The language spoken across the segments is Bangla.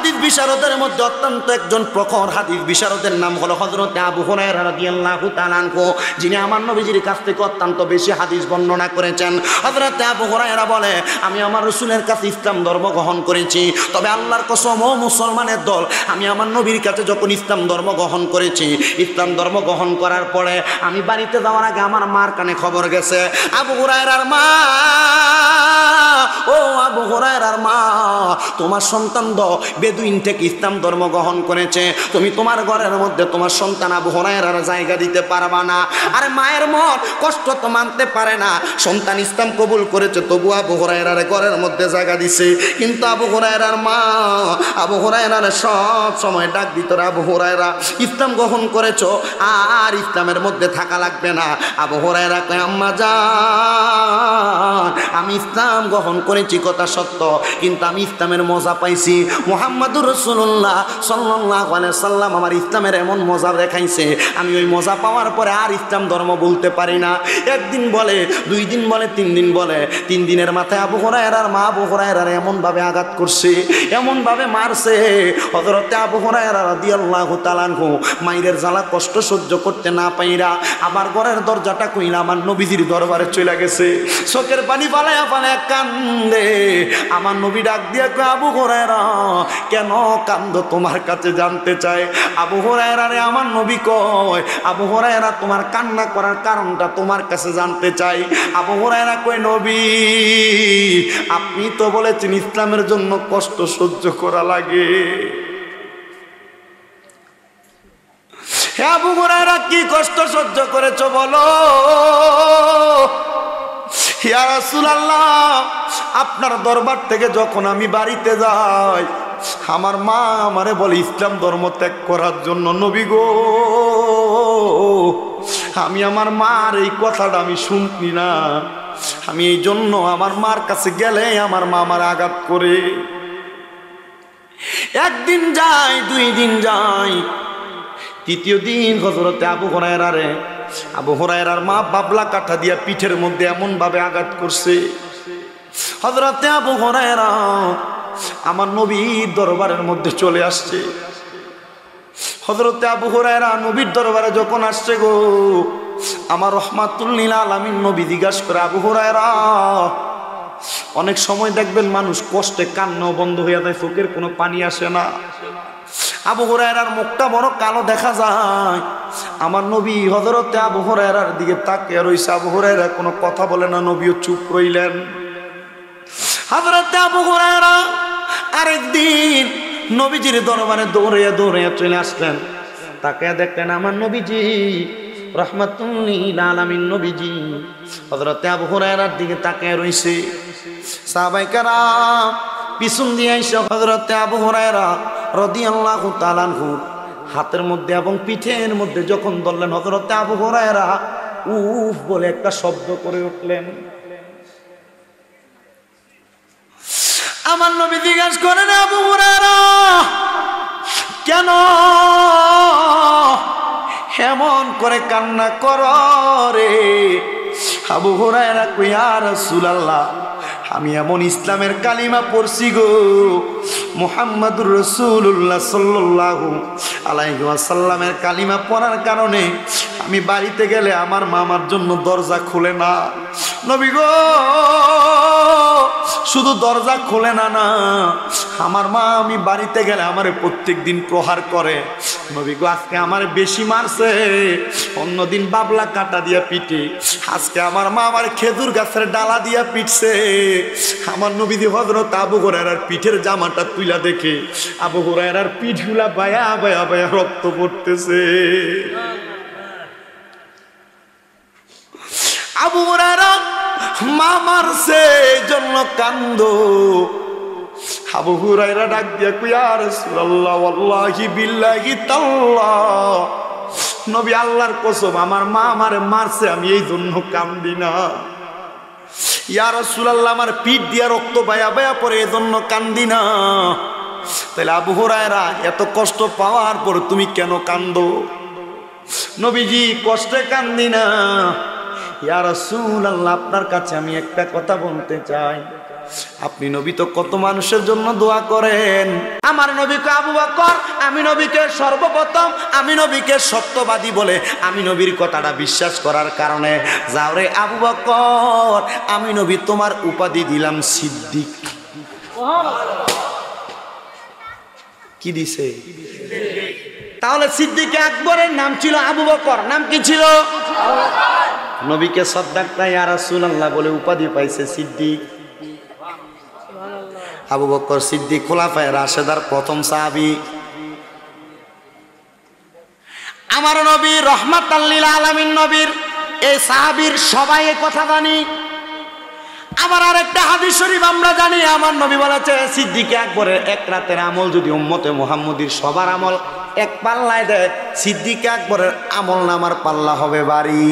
হাদিস বিশারদের মধ্যে অত্যন্ত একজন প্রখর হাদিস বিশারদের নাম হলো হযরত আবু হুরায়রা রাদিয়াল্লাহু তাআলা আনহু, যিনি আমার নবীজির কাছ থেকে অত্যন্ত বেশি হাদিস বর্ণনা করেছেন। হযরত আবু হুরায়রা বলে, আমি আমার রাসূলের কাছে ইসলাম ধর্ম গ্রহণ করেছি, তবে আল্লাহর কসম ও মুসলমানের দল, আমি আমার নবীর কাছে যখন ইসলাম ধর্ম গ্রহণ করেছি, ইসলাম ধর্ম গ্রহণ করার পরে আমি বাড়িতে যাওয়ার আগে আমার মার কানে খবর গেছে, আবু হুরায়রার মা, ও আবু হুরায়রার মা, তোমার সন্তান বেদুইন থেকে ইসলাম ধর্ম গ্রহণ করেছে, তুমি তোমার ঘরের মধ্যে তোমার সন্তান আবু হুরায়রার জায়গা দিতে পারবা না। আরে মায়ের মন কষ্ট তো মানতে পারে না, সন্তান ইসলাম কবুল করেছে তবু আবু হুরায়রার ঘরের মধ্যে জায়গা দিছে, কিন্তু আবু হুরায়রার মা আবু হুরায়রার সব সময় ডাক দিত, আবু হুরায়রা ইসলাম গ্রহণ করেছো, আর ইসলামের মধ্যে থাকা লাগবে না। আবু হুরায়রা কয়, আম্মা জান, আমি ইসলাম গ্রহণ করেছি কথা সত্য, কিন্তু আমি ইসলামের মজা পাইছি। মুহাম্মাদুর রাসূলুল্লাহ সাল্লাল্লাহু আলাইহি সাল্লাম আমার ইসলামের এমন মজা দেখাইছে, আমি ওই মজা পাওয়ার পরে আর ইসলাম ধর্ম বলতে পারি না। একদিন বলে, 2 দিন বলে, 3 দিন বলে, 3 দিনের মাথায় আবু হুরায়রার মা আবু হুরায়রার এমনভাবে আঘাত করছে, এমনভাবে মারছে, হযরত আবু হুরায়রা রাদিয়াল্লাহু তাআলা আনহু মায়ের জ্বালা কষ্ট সহ্য করতে না পাইরা আমার ঘরের দরজাটা কইলা আমার নবীজির দরবারে চলে গেছে, চোখের পানি ফালায়া ফালায়া কান্দে। আমার নবী ডাক দিয়ে কয়, আবু হুরায়রা কেন কান্দো, তোমার কাছে জানতে চায়। আবু হুরায়রা রে আমার নবী কয়, আবু হুরায়রা তোমার কান্না করার কারণটা তোমার কাছে জানতে চাই। আবু হুরায়রা কয়, নবী আপনি তো বলেছেন ইসলামের জন্য কষ্ট সহ্য করা লাগে। হে আবু হুরায়রা কি কষ্ট সহ্য করেছো বলো। ইয়া রাসূলুল্লাহ, আপনার দরবার থেকে যখন আমি বাড়িতে যাই, আমার মা আমারে বলে ইসলাম ধর্ম ত্যাগ করার জন্য। নবী গো, আমি আমার মার এই কথাটা আমি শুনি না, আমি এই জন্য আমার মার কাছে গেলে আমার মা আমার আঘাত করে। একদিন যাই, 2 দিন যাই, 3য় দিন হযরত আবু হুরায়রার মা বাবলা কাঠা দিয়া পিঠের মধ্যে এমন ভাবে আঘাত করছে, হযরত আবু হুরায়রা আমার নবীর দরবারের মধ্যে চলে আসছে। হযরত আবু হুরায়রা নবীর দরবারে যখন আসছে গো, আমার রহমাতুল লিল আলামিন নবী জিজ্ঞাসা করে, আবু হুরায়রা, অনেক সময় দেখবেন মানুষ কষ্টে কান্না বন্ধ হয়ে যায়, চোখের কোনো পানি আসে না। আবু হুরায়রার মুখটা বড় কালো দেখা যায়। আমার নবী হযরত আবু হুরায়রার দিকে তাকিয়ে রইছে, আবু হুরায়রা কোনো কথা বলে না, নবীও চুপ রইলেন। হযরত আবু হুরায়রা আরেকদিন নবীজির দরবারে দৌড়াইয়া দৌড়াইয়া চলে আসলেন, তাকে দেখলেন আমার নবীজি রাহমাতুল লিল আলামিন নবীজি হযরত আবু হুরায়রার দিকে তাকিয়ে রইছে। সাহাবায়ে কেরাম পিছন দিয়ে এসে হযরত আবু হুরায়রা রাদিয়াল্লাহু তাআলা আনহু হাতের মধ্যে এবং পিঠের মধ্যে যখন ধরলেন, হযরত আবু হুরায়রা উফ বলে একটা শব্দ করে উঠলেন। আমার নবী জিজ্ঞাসা করেন, আবু হুরায়রা কেন এমন করে কান্না করো রে? আবু হুরায়রা কই, ইয়া রাসূলুল্লাহ, আমি এমন ইসলামের কালিমা পড়ছি গো, মুহাম্মাদুর রাসূলুল্লাহ সাল্লাল্লাহু আলাইহি ওয়াসাল্লামের কালিমা পড়ার কারণে আমি বাড়িতে গেলে আমার মা আমার জন্য দরজা খুলে না। নবী গো, শুধু দরজা খুলে না, আমার মা আমি বাড়িতে গেলে আমারে প্রত্যেক দিন প্রহার করে। নবী গো, আজকে আমার বেশি মারছে, অন্যদিন বাবলা কাটা দিয়া পিটে, আজকে আমার মা আমার খেজুর গাছের ডালা দিয়া পিটছে। আমার নবীজি হযরত আবু হুরায়রার পিঠের জামাটা তুইলা দেখে আবু হুরায়রার পিঠগুলা বায়া বায়া বায়া রক্ত পড়তেছে। আবু হুরায়রা মা মারছে জন্য কান্দো। আবু হুরায়রা ডাক দিয়া কই, ইয়া রাসূলুল্লাহ, ওয়াল্লাহি বিল্লাহি তাল্লাহ, নবী আল্লাহর কসম আমার মা আমারে মারছে, আমি এই জন্য কান্দি না। ইয়া রাসূলুল্লাহ, আমার পিঠ দিয়া রক্ত বায়া বায়া পড়ে, এই জন্য কান্দি না। তাহলে আবু হুরায়রা এত কষ্ট পাওয়ার পর তুমি কেন কান্দো? নবীজি, কষ্টে কান্দি না। ইয়া রাসূলুল্লাহ, আপনার কাছে আমি একটা কথা বলতে চাই। আপনি নবী তো কত মানুষের জন্য দোয়া করেন। আমার নবীকে আবু বকর, আমি নবীকে সর্বপ্রথম আমি নবীকে সত্যবাদী বলে আমি নবীর কথাটা বিশ্বাস করার কারণে যাও রে আবু বকর, আমি নবী তোমার উপাধি দিলাম সিদ্দিক। কি দিছে? তাহলে সিদ্দিক আকবরের নাম ছিল আবু বকর, নাম কি ছিল? নবীকে সদ্দাক্তা ইয়া রাসূলুল্লাহ বলে উপাধি পাইছে সিদ্দিক। আবু বকর সিদ্দিক খোলাফায়ে রাশেদার প্রথম সাহাবী। আমার নবী রহমাতাল লিল আলামিন নবীর এই সাহাবীর সবাই এই কথা জানি। আবার আরেকটা হাদিস শরীফ আমরা জানি, আমার নবী বলেছে সিদ্দিক আকবরের এক রাতের আমল যদি উম্মতে মুহাম্মদীর সবার আমল এক পাল্লায় দেয়, সিদ্দিক আকবরের আমল নামার পাল্লা হবে ভারী।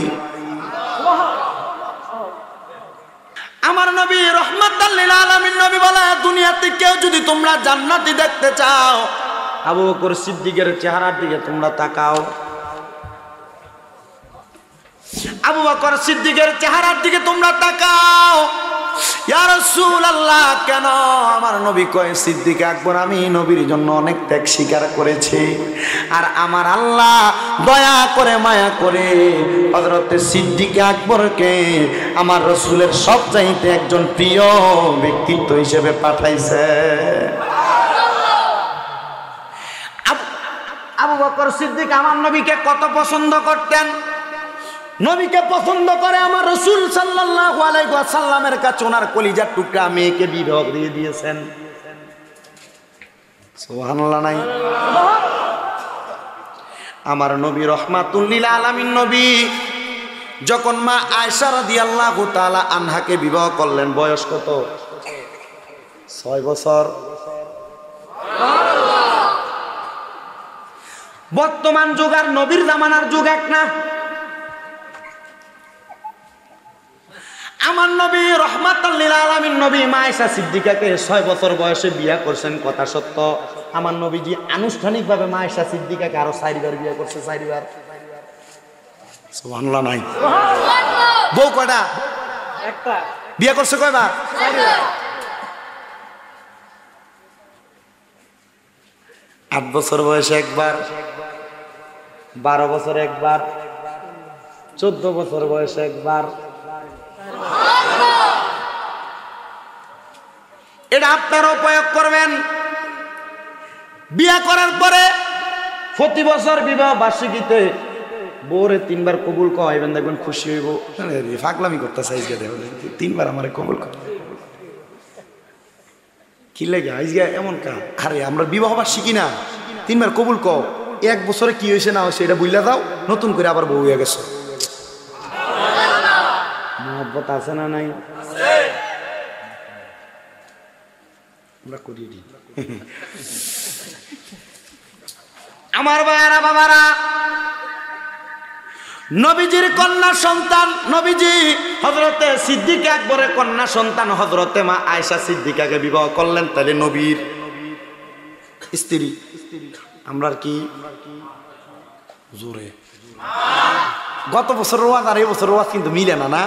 আমার নবী রহমাতাল লিল আলামিন নবী বলে দুনিয়াতে কেউ যদি তোমরা জান্নাতি দেখতে চাও, আবু বকর সিদ্দিকের চেহারার দিকে তোমরা তাকাও। আবু বকর সিদ্দিকের চেহারার দিকে তোমরা তাকাও। ইয়া রাসূলুল্লাহ, কেন? আমার নবী কয় সিদ্দিক আকবর আমি নবীর জন্য অনেক ত্যাগ স্বীকার করেছি, আর আমার আল্লাহ দয়া করে মায়া করে হযরত সিদ্দিক আকবরকে আমার রাসূলের সবচাইতে একজন প্রিয় ব্যক্তিত্ব হিসেবে পাঠাইছে। আবু বকর সিদ্দিক আমার নবীকে কত পছন্দ করতেন। নবীকে পছন্দ করে আমার রাসূল সাল্লাল্লাহু আলাইহি ওয়াসাল্লামের কাছে ওনার কলিজার টুকরা মেয়েকে বিবাহ দিয়ে দিয়েছেন। সুবহানাল্লাহ নাই? আমার নবী রহমাতুল লিল আলামিন নবী যখন মা আয়েশা রাদিয়াল্লাহু তাআলা আনহাকে বিবাহ করলেন, বয়স কত? 6 বছর। বর্তমান যুগ আর নবীর জামানার যুগ এক না। আমার নবী রহমাতুল লিল আলামিন নবী মা আয়েশা সিদ্দিকাকে 6 বছর বয়সে বিয়ে করছেন, কথা সত্য। আমার নবীজি আনুষ্ঠানিকভাবে মা আয়েশা সিদ্দিকাকে আরো 4 বার বিয়ে করছে, 4 বার। সুবহানাল্লাহ নাই? বউ কয়টা? একটা। বিয়ে করছে কয়বার? 4 বার। 8 বছর বয়সে একবার, 12 বছর একবার, 14 বছর বয়সে একবার। এটা আপনারা প্রয়োগ করবেন। বিয়ে করার পরে প্রতি বছর বিবাহ বার্ষিকীতে বউরে 3 বার কবুল করাইবেন, দেখবেন খুশি হইব। ফাগলামি করতে চাইছে, 3 বার আমারে কবুল কর। কি লাগে আইজগা এমন কা? আরে আমরা বিবাহ বার্ষিকী না, 3 বার কবুল কও। 1 বছরে কি হয়েছে না হয়েছে এটা বুঝলা দাও, নতুন করে আবার বউ হয়ে গেছে। মহব্বত আছে না নাই? আমরা করিয়ে দিই। আমার ভাইয়ারা বাবারা, নবীজির কন্যা সন্তান নবীজি হযরতে সিদ্দিক আকবরের কন্যা সন্তান হযরতে মা আয়েশা সিদ্দিকাকে বিবাহ করলেন। তাহলে নবীর স্ত্রী আমরা কি জোরে গত বছর ওয়াজ আর এই বছর ওয়াজ কিন্তু মিলে না। না,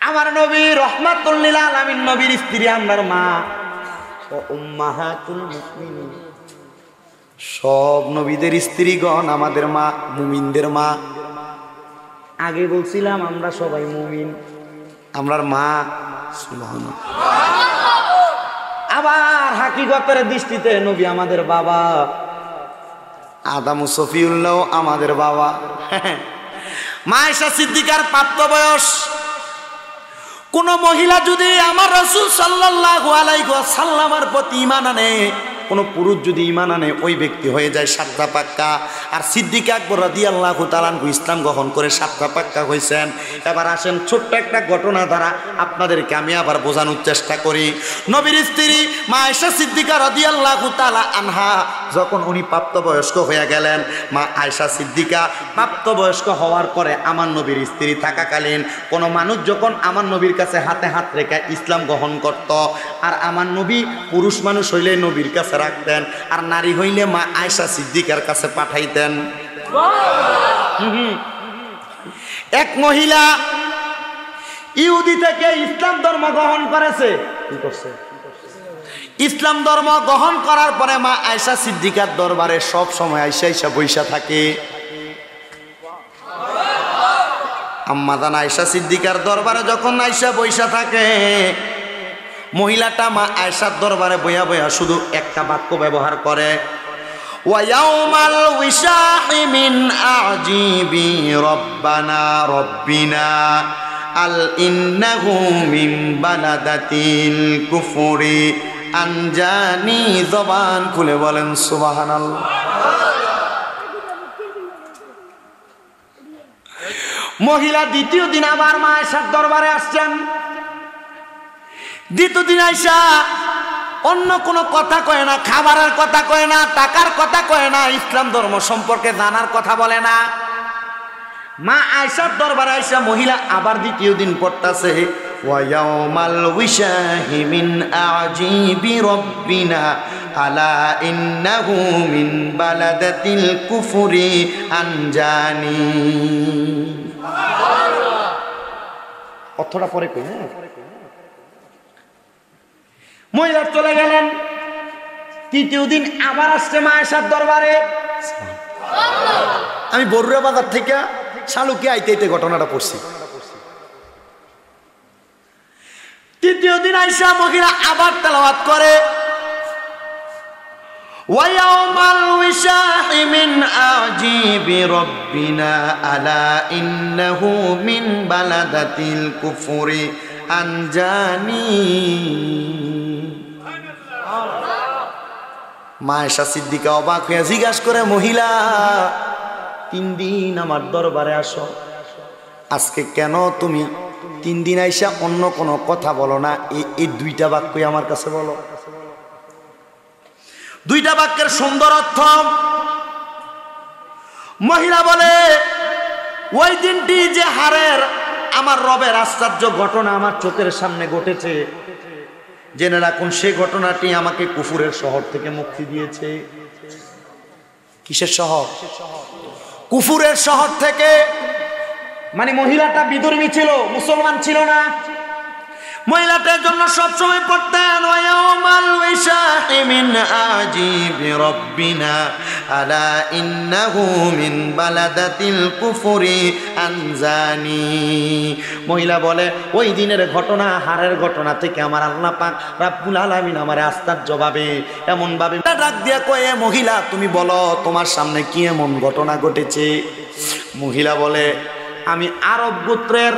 আমার নবী রহমাতুল লিল আলামিন নবীর স্ত্রী আমার মা ও উম্মাহাতুল মুমিনিন। সব নবীদের স্ত্রীগণ আমাদের মা, মুমিনদের মা। আগে বলছিলাম আমরা সবাই মুমিন, আমরার মা। সুবহানাল্লাহ। আবার হাকিকতের দৃষ্টিতে নবী আমাদের বাবা, আদম সফিউল্লাহ আমাদের বাবা। মা আয়েশা সিদ্দিকার প্রাপ্ত বয়স। কোন মহিলা যদি আমার রাসূল সাল্লাল্লাহু আলাইহি ওয়াসাল্লামের প্রতি ঈমান আনে, কোন পুরুষ যদি ঈমান আনে, ওই ব্যক্তি হয়ে যায় 7টা পাক্কা। আর সিদ্দিক আকবর রাদিয়াল্লাহু তাআলা আনহু ইসলাম গ্রহণ করে 7টা পাক্কা হয়েছেন। এবার আসেন ছোট্ট একটা ঘটনা দ্বারা আপনাদেরকে আমি আবার বোঝানোর চেষ্টা করি। নবীর স্ত্রী মা আয়েশা সিদ্দিকা রাদিয়াল্লাহু তাআলা আনহা যখন উনি প্রাপ্তবয়স্ক হয়ে গেলেন, মা আয়েশা সিদ্দিকা প্রাপ্তবয়স্ক হওয়ার পরে আমার নবীর স্ত্রী থাকাকালীন কোনো মানুষ যখন আমার নবীর কাছে হাতে হাত রেখে ইসলাম গ্রহণ করত, আর আমার নবী পুরুষ মানুষ হইলে নবীর কাছে রাখতেন, আর নারী হইলে মা আয়েশা সিদ্দিকার কাছে পাঠাইতেন। এক মহিলা ইহুদি থেকে ইসলাম ধর্ম গ্রহণ করেছে। কি করছে? ইসলাম ধর্ম গ্রহণ করার পরে মা আয়েশা সিদ্দিকার দরবারে সব সময় আয়েশা বৈশা থাকে। আম্মা জান আয়েশা সিদ্দিকার দরবারে যখন আয়েশা বৈশা থাকে, মহিলাটা মা আয়েশার দরবারে বইয়া বইয়া শুধু একটা বাক্য ব্যবহার করে, ওয়ায়াউমাল উইশাহি মিন আজিবি রব্বানা রব্বিনা আল ইন্নাহু মিন বালাদাতিল কুফরি আনজানি। জবান খুলে বলেন সুবহানাল্লাহ। মহিলা দ্বিতীয় দিন আবার মা আয়েশার দরবারে আসছেন। দ্বিতীয় দিন আয়েশা অন্য কোনো কথা কয় না, খাবারের কথা কয় না, টাকার কথা কয় না, ইসলাম ধর্ম সম্পর্কে জানার কথা বলে না। মা আয়েশার দরবারে আয়েশা মহিলা আবার দ্বিতীয় দিন পড়তাছে, ওয়ায়াউমাল উইশাহি মিন আজিবি রব্বিনা আলা ইন্নাহু মিন বালাদাতিল কুফরি আনজানি। অর্থটা পরে কই। মহিলা চলে গেলেন। তৃতীয় দিন আবার আসছে মা আয়েশার দরবারে। আমি বরুড়া বাজার থেকে শালুকে আইতে আইতে ঘটনাটা পড়ছি। তৃতীয় দিন আয়েশা মহিলা আবার তেলাওয়াত করে, ওয়ায়াউমাল উইশাহি মিন আজিবি রব্বিনা আলা ইন্নাহু মিন বালাদাতিল কুফরি আনজানি। মা আয়েশা সিদ্দিকা অবাক হয়ে জিজ্ঞাসা করে, মহিলা 3 দিন আমার দরবারে আসো, আজকে কেন তুমি 3 দিন আইসা অন্য কোনো কথা বলো না? এই দুইটা বাক্যই আমার কাছে বলো। দুইটা বাক্যের সুন্দর অর্থ। মহিলা বলে, ওই দিনটি যে হারের আমার রবের আশ্চর্য ঘটনা আমার চোখের সামনে ঘটেছে, জেনে রাখুন সে ঘটনাটি আমাকে কুফুরের শহর থেকে মুক্তি দিয়েছে। কিসের শহর? কুফুরের শহর থেকে। মানে মহিলাটা বিধর্মী ছিল, মুসলমান ছিল না। মহিলাটার জন্য সবসময় পড়তেন, ওয়ায়াউমাল উইশাহি মিন আজিবি রব্বিনা আলা ইন্নাহু মিন বালাদাতিল কুফরি আনজানি। মহিলা বলে, ওই দিনের ঘটনা, হারের ঘটনা থেকে আমার আল্লাহ পাক রাব্বুল আলামিন আমার আশ্চর্যভাবে এমন ভাবে ডাক দিয়া কয়ে, মহিলা তুমি বলো তোমার সামনে কি এমন ঘটনা ঘটেছে? মহিলা বলে, আমি আরব গোত্রের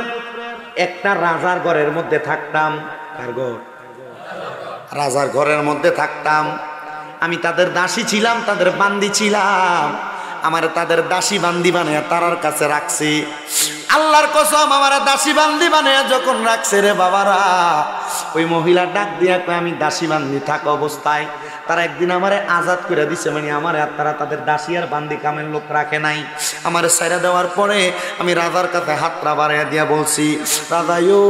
একটা রাজার ঘরের মধ্যে থাকতাম। কার ঘর? রাজার ঘরের মধ্যে থাকতাম। আমি তাদের দাসী ছিলাম, তাদের বান্দি ছিলাম। আমার তাদের দাসী বান্দি বানিয়ে তারার কাছে রাখছি। আল্লাহর কসম, আমার দাসী বান্দি বানিয়ে যখন রাখছে রে বাবারা, ওই মহিলা ডাক দিয়া কয়, আমি দাসী বান্দি থাকা অবস্থায় তারা একদিন আমারে আজাদ করে দিছে। মানে আমার আর তারা তাদের দাসী আর বান্দি কামের লোক রাখে নাই। আমার সাইরা দেওয়ার পরে আমি রাজার কাছে হাতটা বাড়াইয়া দিয়া বলছি, রাজায়ো,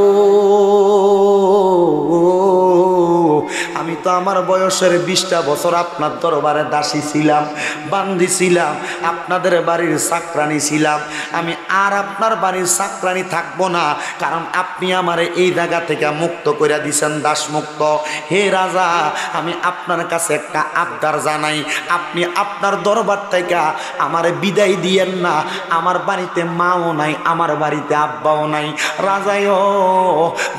আমি তো আমার বয়সের 20টা বছর আপনার দরবারে দাসী ছিলাম, বান্দি ছিলাম, আপনাদের বাড়ির চাকরানি ছিলাম। আমি আর আপনার বাড়ির চাকরানি থাকবো না, কারণ আপনি আমারে এই জায়গা থেকে মুক্ত করে দিছেন, দাস মুক্ত। হে রাজা, আমি আপনার কাছে একটা আবদার জানাই, আপনি আপনার দরবার থেকে আমারে বিদায় দিয়েন না। আমার বাড়িতে মাও নাই, আমার বাড়িতে আব্বাও নাই। রাজায়ও,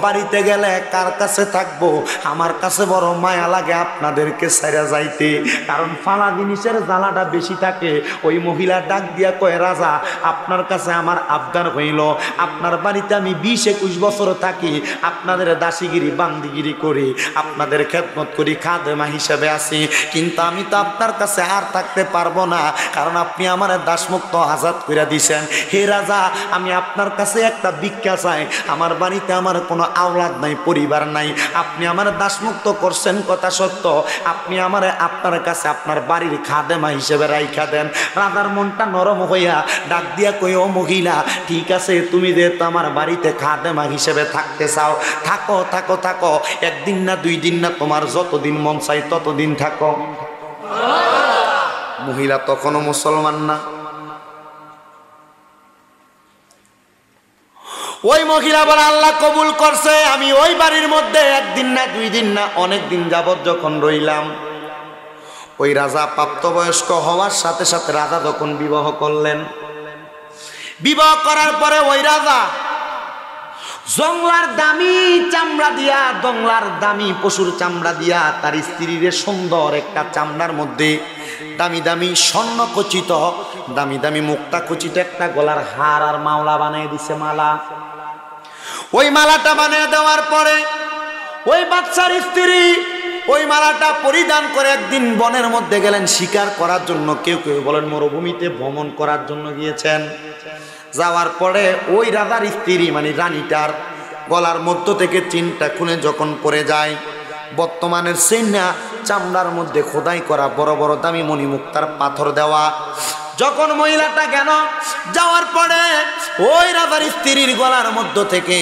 বাড়িতে গেলে কার কাছে থাকবো? আমার কাছে বড় মায়া লাগে আপনাদেরকে ছেড়ে যাইতে, কারণ ফালা জিনিসের জ্বালাটা বেশি থাকে। ওই মহিলা ডাক দিয়া কয়, রাজা আপনার কাছে আমার আবদার হইল, আপনার বাড়িতে আমি 20-21 বছর থাকি, আপনাদের দাসীগিরি বান্দিগিরি করি, আপনাদের খেদমত করি, খাদেমা হিসেবে আছি, কিন্তু আমি তো আপনার কাছে আর থাকতে পারবো না, কারণ আপনি আমার দাসমুক্ত আজাদ করে দিছেন। হে রাজা, আমি আপনার কাছে একটা ভিক্ষা চাই। আমার বাড়িতে আমার কোনো আওলাদ নাই, পরিবার নাই, আপনি আমার দাসমুক্ত করছেন কথা সত্য, আপনি আমারে আপনার কাছে আপনার বাড়ির খাদেমা হিসেবে রাইখা দেন। রাজার মনটা নরম হইয়া ডাক দিয়া কই, ও মহিলা, ঠিক আছে, তুমি যেহেতু আমার বাড়িতে খাদেমা হিসেবে থাকতে চাও, থাকো থাকো থাকো, 1 দিন না 2 দিন না, তোমার যতদিন মন চাই ততদিন থাকো। মহিলা তখনও মুসলমান না। ওই মহিলা বলে আল্লাহ কবুল করছে। আমি ওই বাড়ির মধ্যে একদিন না 2 দিন না অনেক দিন যাবত যখন রইলাম, ওই রাজা প্রাপ্তবয়স্ক হওয়ার সাথে সাথে রাজা যখন বিবাহ করলেন, বিবাহ করার পরে ওই রাজা জংলার দামি চামড়া দিয়া, জংলার দামি পশুর চামড়া দিয়া তার স্ত্রীর সুন্দর একটা চামড়ার মধ্যে দামি দামি স্বর্ণ খচিত, দামি দামি মুক্তা খচিত একটা গলার হার আর মালা বানিয়ে দিছে, মালা। ওই মালাটা বানিয়ে দেওয়ার পরে ওই বাচ্চার স্ত্রী ওই মালাটা পরিধান করে একদিন বনের মধ্যে গেলেন শিকার করার জন্য, কেউ কেউ বলেন মরুভূমিতে ভ্রমণ করার জন্য গিয়েছেন। যাওয়ার পরে ওই রাজার স্ত্রী মানে রানীটার গলার মধ্য থেকে চিনটা খুলে যখন পড়ে যায়, বর্তমানের সেনা চামড়ার মধ্যে খোদাই করা বড় বড় দামি মণিমুক্তার পাথর দেওয়া। যখন মহিলাটা গেল, যাওয়ার পরে ওই রাজার স্ত্রীর গলার মধ্য থেকে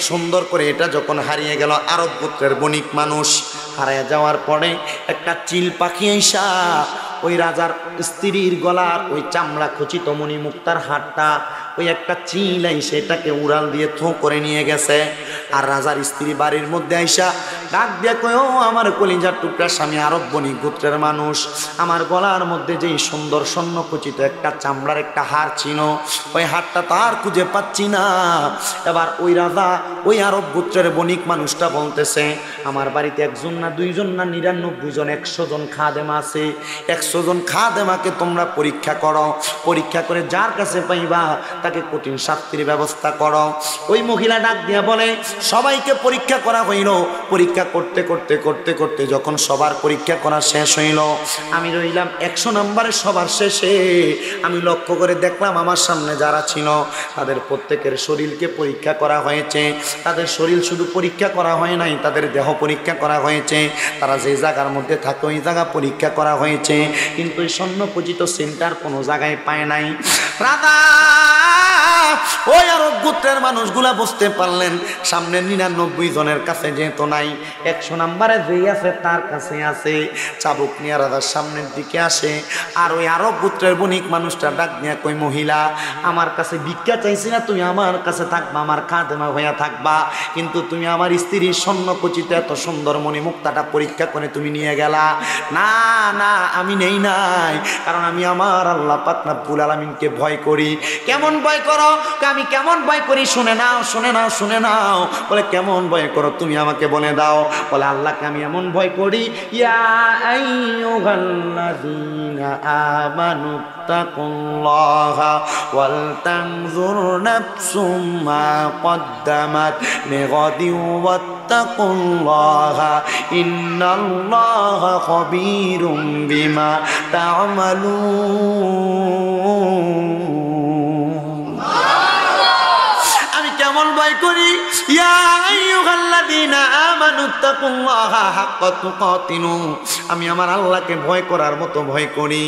সুন্দর করে এটা যখন হারিয়ে গেল, আরব গোত্রের বণিক মানুষ হারিয়ে যাওয়ার পরে একটা চিল পাখি আইসা ওই রাজার স্ত্রীর গলার ওই চামড়া খচিত মণিমুক্তার হারটা ওই একটা চিল আইসে এটাকে উড়াল দিয়ে থো করে নিয়ে গেছে। আর রাজার স্ত্রী বাড়ির মধ্যে আইসা ডাক দিয়ে কয়, ও আমার কলিজার টুকরা স্বামী, আরব বণিক গোত্রের মানুষ, আমার গলার মধ্যে যেই সুন্দর স্বর্ণ খচিত একটা চামড়ার একটা হার ছিল, ওই হারটা তার খুঁজে পাচ্ছি না। এবার ওই রাজা ওই আরব গোত্রের বণিক মানুষটা বলতেছে, আমার বাড়িতে 1 জন না 2 জন না 99 জন 100 জন খাদেম আছে, 100 জন খাদেমাকে তোমরা পরীক্ষা করো, পরীক্ষা করে যার কাছে পাইবা তাকে কঠিন শাস্তির ব্যবস্থা করো। ওই মহিলা ডাক দিয়া বলে, সবাইকে পরীক্ষা করা হইল। পরীক্ষা করতে করতে করতে করতে যখন সবার পরীক্ষা করা শেষ হইল, আমি রইলাম 100 নম্বরে সবার শেষে। আমি লক্ষ্য করে দেখলাম আমার সামনে যারা ছিল তাদের প্রত্যেকের শরীরকে পরীক্ষা করা হয়েছে। তাদের শরীর শুধু পরীক্ষা করা হয় নাই, তাদের দেহ পরীক্ষা করা হয়েছে, তারা যে জায়গার মধ্যে থাকে ওই জায়গা পরীক্ষা করা হয়েছে, কিন্তু এই স্বর্ণখচিত সেন্টার কোনো জায়গায় পায় নাই। রাধা ওই আরব গোত্রের মানুষগুলা বুঝতে পারলেন সামনে 99 জনের কাছে যেহেতু নাই, 100 নম্বরে যেই আছে তার কাছে আছে। চাবুক নিয়ে রাজার সামনের দিকে আসে, আর ওই আরব গোত্রের বণিক মানুষটা ডাক নিয়ে কই, মহিলা আমার কাছে ভিক্ষা চাইছি না, তুমি আমার কাছে থাকবা, আমার খাদেমা হইয়া থাকবা, কিন্তু তুমি আমার স্ত্রীর স্বর্ণখচিত এত সুন্দর মণিমুক্তাটা পরীক্ষা করে তুমি নিয়ে গেলা। না না, আমি নেই নাই, কারণ আমি আমার আল্লাহ পাক রব্বুল আলামিনকে ভয় করি। কেমন ভয় করো? আমি কেমন ভয় করি শুনে নাও, শুনে নাও, শুনে নাও। বলে কেমন ভয় করো তুমি আমাকে বলে দাও। বলে আল্লাহকে আমি এমন ভয় করি, ইয়া আইয়ুহাল্লাযীনা আমানু তাকুল্লাহা ওয়াল তানজুর নাফসুম মা কদ্দামাত লিগাদিন ওয়াত্তাকুল্লাহা ইন্নাল্লাহা খাবীরুম বিমা তা'মালুন। কেমন ভয় করি, ইয়া আইয়ুহাল্লাযীনা আমানু তাকুল্লাহা হাক্কা তুকাতিনু, আমি আমার আল্লাহকে ভয় করার মতো ভয় করি।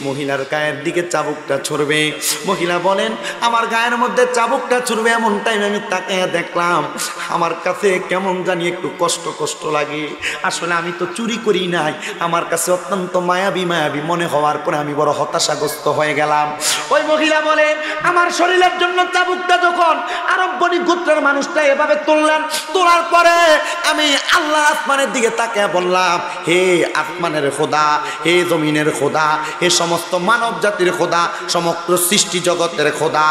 মহিলার গায়ের দিকে চাবুকটা ছুড়বে, মহিলা বলেন আমার গায়ের মধ্যে চাবুকটা ছুড়বে, এমন টাইম আমি তাকায়া দেখলাম আমার কাছে কেমন জানি একটু কষ্ট কষ্ট লাগে। আসলে আমি তো চুরি করি নাই, আমার কাছে অত্যন্ত মায়াবী মায়াবী মনে হওয়ার পরে আমি বড় হতাশাগ্রস্ত হয়ে গেলাম। ওই মহিলা বলে আমার শরীরের জন্য চাবুকটা যখন আরব বণিক গোত্রের মানুষটা এভাবে তুললেন, তোলার পরে আমি আল্লাহ আসমানের দিকে তাকিয়ে বললাম, হে আসমানের খোদা, হে জমিনের খোদা, হে সমস্ত মানব জাতির খোদা, সমগ্র সৃষ্টি জগতের খোদা,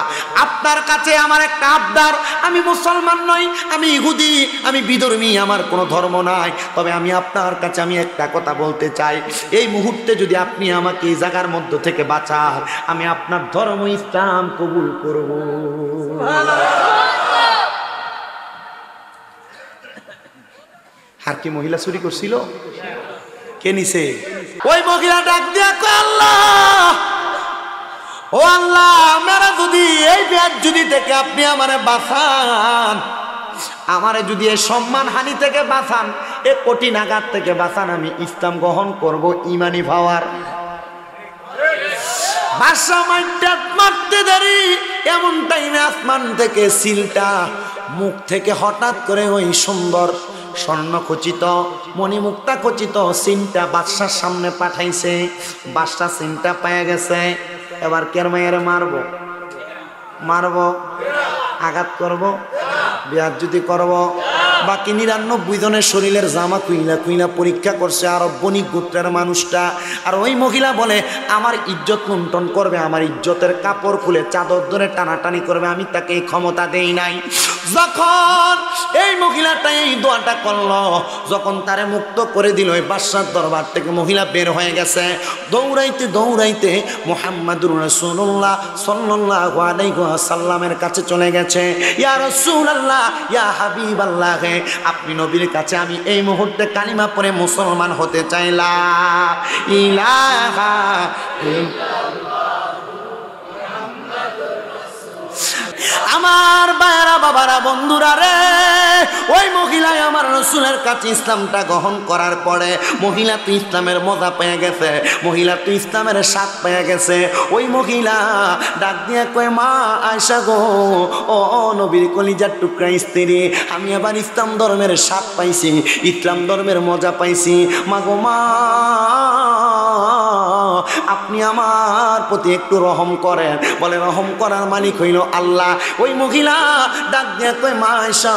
আপনার কাছে আমার একটা আবদার। আমি মুসলমান নই, আমি ইহুদি, আমি বিধর্মী, আমার কোনো ধর্ম নাই, তবে আমি আপনার কাছে আমি একটা কথা বলতে চাই। এই মুহূর্তে যদি আপনি আমাকে এই জায়গার মধ্য থেকে বাঁচান, আমি আপনার ধর্ম ইসলাম কবুল করব। আর কি মহিলা চুরি করছিল? কে নিছে? ওই মহিলা ডাক দিয়া কয়, আল্লাহ, ও আল্লাহ, আপনারা যদি এই বেয়াজ্জুদি থেকে আপনি আমারে বাঁচান, আমারে যদি এই সম্মান হানি থেকে বাঁচান, এই কঠিন আঘাত থেকে বাঁচান, আমি ইসলাম গ্রহণ করব ইমানি ভাওয়ার। বাদশা মারতে দেরি, এমন টাইমে আসমান থেকে সিলটা মুখ থেকে হঠাৎ করে ওই সুন্দর স্বর্ণ খচিত মণিমুক্তা খচিত সিনটা বাদশার সামনে পাঠাইছে। বাদশা সিনটা পেয়ে গেছে। এবার কের মায়ের মারবো, মারবো, আঘাত করবো, বেয়াজ্জতি করব। বাকি 99 জনের শরীরের জামা কুইলা কুইলা পরীক্ষা করছে আরব বণিক গোত্রের মানুষটা। আর ওই মহিলা বলে আমার ইজ্জত লুণ্ঠন করবে, আমার ইজ্জতের কাপড় খুলে চাদর ধরে টানাটানি করবে, আমি তাকে এই ক্ষমতা দেই নাই। যখন এই মহিলাটা এই দোয়াটা করলো, যখন তারে মুক্ত করে দিল ওই বাদশার দরবার থেকে, মহিলা বের হয়ে গেছে দৌড়াইতে দৌড়াইতে মুহাম্মাদুর রাসূলুল্লাহ সাল্লাল্লাহু আলাইহি ওয়াসাল্লামের কাছে চলে গেছে। ইয়া রাসূলুল্লাহ, ইয়া হাবিবাল্লাহ, আপনি নবীর কাছে আমি এই মুহূর্তে কালিমা পড়ে মুসলমান হতে চাই। লা ইলাহা আমার বায়রা বাবারা বন্ধুরা রে, ওই মহিলাই আমার রসুলের কাছে ইসলামটা গ্রহণ করার পরে মহিলা তো ইসলামের মজা পেয়ে গেছে, মহিলা তো ইসলামের স্বাদ পেয়ে গেছে। ওই মহিলা ডাক দিয়ে কয়, মা আয়েশা গো, ও নবীর কলিজার টুকরা স্ত্রী, আমি আবার ইসলাম ধর্মের স্বাদ পাইছি, ইসলাম ধর্মের মজা পাইছি। মা গো মা, আপনি আমার প্রতি একটু রহম করেন। বলে রহম করার মালিক হইল আল্লাহ। ওই মহিলা ডাক দিয়ে কই, মা আয়েশা,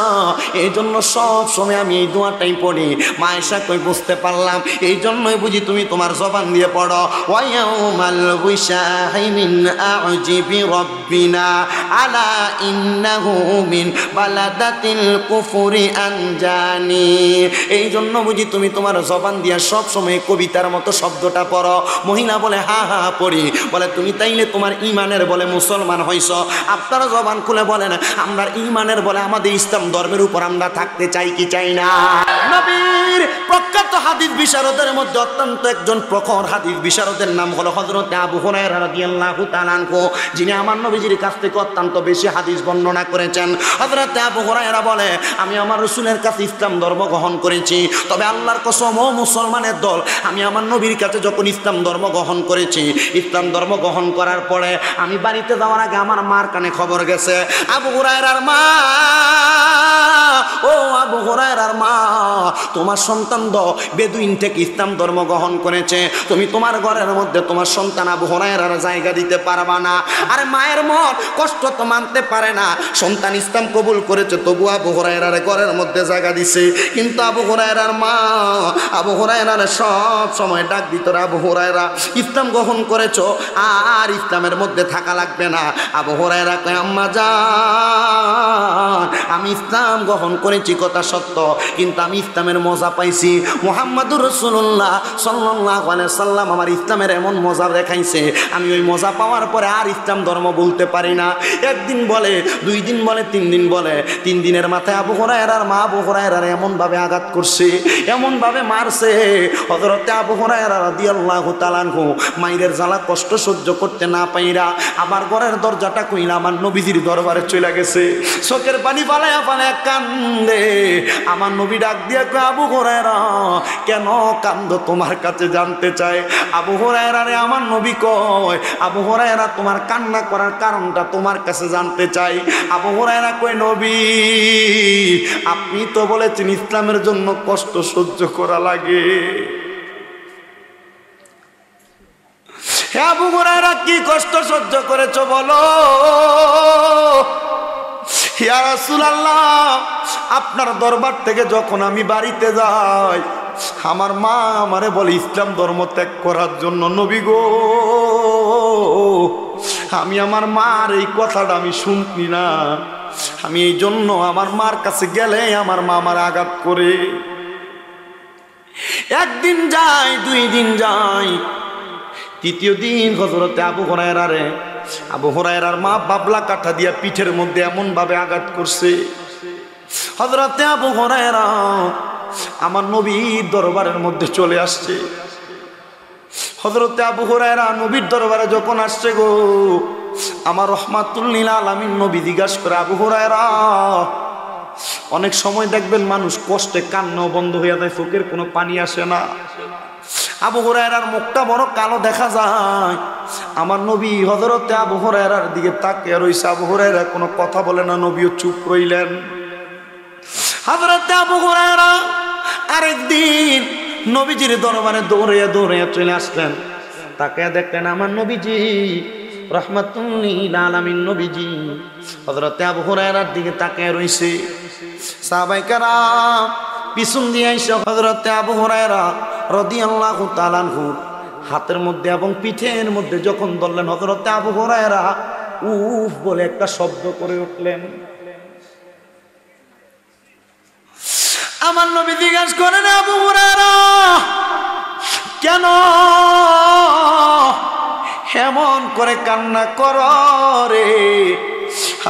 এই জন্য সব সময় আমি এই দোয়াটাই পড়ি। মা আয়েশা কই, বুঝতে পারলাম, এই জন্যই বুঝি তুমি তোমার জবান দিয়ে পড়ো, ওয়ায়াউমাল বিশাহি মিন আউজিবি রব্বিনা আলা ইন্নাহু মিন বালাদাতিল কুফরি আনজানি। এই জন্য বুঝি তুমি তোমার জবান দিয়ে সব সময় কবিতার মতো শব্দটা পড়ো। মহিলা বলে হা হা পড়ি। বলে তুমি তাইলে তোমার ইমানের বলে মুসলমান হইছ। আপনারা জবান খুলে বলেন, আমরা ইমানের বলে আমাদের ইসলাম ধর্মের উপর আমরা থাকতে চাই কি চাই না? নবীর প্রখ্যাত হাদিস বিশারদের মধ্যে অত্যন্ত একজন প্রখর হাদিস বিশারদের নাম হলো হযরত আবু হুরায়রা রাদিয়াল্লাহু তাআলা আনহু, যিনি আমার নবীজির কাছ থেকে অত্যন্ত বেশি হাদিস বর্ণনা করেছেন। হযরত আবু হুরায়রা বলে, আমি আমার রাসূলের কাছে ইসলাম ধর্ম গ্রহণ করেছি, তবে আল্লাহর কসম ও মুসলমানের দল, আমি আমার নবীর কাছে যখন ইসলাম ধর্ম গ্রহণ করেছি, ইসলাম ধর্ম গ্রহণ করার পরে আমি বাড়িতে যাওয়ার আগে আমার মার কানে খবর গেছে, আবু হুরায়রার মা, ও আবু হুরায়রার মা, তোমার সন্তান বেদুইন থেকে ইসলাম ধর্ম গ্রহণ করেছে, তুমি তোমার ঘরের মধ্যে তোমার সন্তান আবু হুরায়রার জায়গা দিতে পারবা না। আরে মায়ের মন কষ্ট তো মানতে পারে না, সন্তান ইসলাম কবুল করেছে, তবু আবু হুরায়রার ঘরের মধ্যে জায়গা দিছে। কিন্তু আবু হুরায়রার মা আবু হুরায়রার সব সময় ডাক দিত, আবু হুরায়রা ইসলাম গ্রহণ করেছো, আর ইসলামের মধ্যে থাকা লাগবে না। আবু হুরায়রা কয়, আম্মা জান, আমি ইসলাম গ্রহণ করেছি কথা সত্য, কিন্তু আমি ইসলামের মজা পাইছি। মুহাম্মাদুর রাসূলুল্লাহ সাল্লাল্লাহু আলাইহি সাল্লাম আমার ইসলামের এমন মজা দেখাইছে, আমি ওই মজা পাওয়ার পরে আর ইসলাম ধর্ম বলতে পারি না। একদিন বলে, 2 দিন বলে, 3 দিন বলে, 3 দিনের মাথায় আবু হুরায়রার মা আবু হুরায়রার এমনভাবে আঘাত করছে, এমনভাবে মারছে, হযরতে আবু হুরায়রা রাদিয়াল্লাহু তাআলা আনহু মায়ের জ্বালা কষ্ট সহ্য করতে না পাইরা আবার ঘরের দরজাটা কইলা আমার নবীজির দরবারে চলে গেছে। চোখের পানি ফালায়া ফালায়া কান্দে। আমার নবী ডাক দিয়া কয়, আবু হুরায়রা কেন কান্দো, তোমার কাছে জানতে চাই। আবু হুরায়রারে আমার নবী কয়, আবু হুরায়রা তোমার কান্না করার কারণটা তোমার কাছে জানতে চাই। আবু হুরায়রা কয়, নবী আপনি তো বলেছেন ইসলামের জন্য কষ্ট সহ্য করা লাগে। হে আবু হুরায়রা কি কষ্ট সহ্য করেছো বলো। ইয়া রাসূলুল্লাহ, আপনার দরবার থেকে যখন আমি বাড়িতে যাই, আমার মা আমারে বলে ইসলাম ধর্ম ত্যাগ করার জন্য। নবী গো, আমি আমার মার এই কথাটা আমি শুনছি না, আমি এই জন্য আমার মার কাছে গেলে আমার মা আমার আঘাত করে। একদিন যাই, 2 দিন যাই, 3য় দিন হযরতে আবু হুরায়রার মা বাবলা কাঠা দিয়া পিঠের মধ্যে এমন ভাবে আঘাত করছে, হযরতে আবু হুরায়রা আমার নবীর দরবারের মধ্যে চলে আসছে। হযরতে আবু হুরায়রা নবীর দরবারে যখন আসছে গো, আমার রাহমাতুল লিল আলামিন নবী জিজ্ঞাসা করে, আবু হুরায়রা, অনেক সময় দেখবেন মানুষ কষ্টে কান্নাও বন্ধ হয়ে যায়, চোখের কোনো পানি আসে না। আবু হুরায়রার মুখটা বড় কালো দেখা যায়। আমার নবী হযরতে আবু হুরায়রার দিকে তাকিয়ে রইছে। আবু হুরায়রা কোনো কথা বলে না, নবীও চুপ রইলেন। হযরতে আবু হুরায়রা আরেকদিন নবীজির দরবারে দৌড়াইয়া দৌড়াইয়া চলে আসলেন। তাকিয়ে দেখলেন আমার নবীজি রাহমাতুল লিল আলামিন নবীজি হযরতে আবু হুরায়রার দিকে তাকিয়ে রইছে। সাহাবায়ে কেরাম পিছন দিয়ে এসে হযরতে আবু হুরায়রা রাদিয়াল্লাহু তাআলা আনহু হাতের মধ্যে এবং পিঠের মধ্যে যখন ধরলেন, হযরতে আবু হুরায়রা উফ বলে একটা শব্দ করে উঠলেন। আমার নবী জিজ্ঞাসা করেন, আবু হুরায়রা কেন এমন করে কান্না করো রে?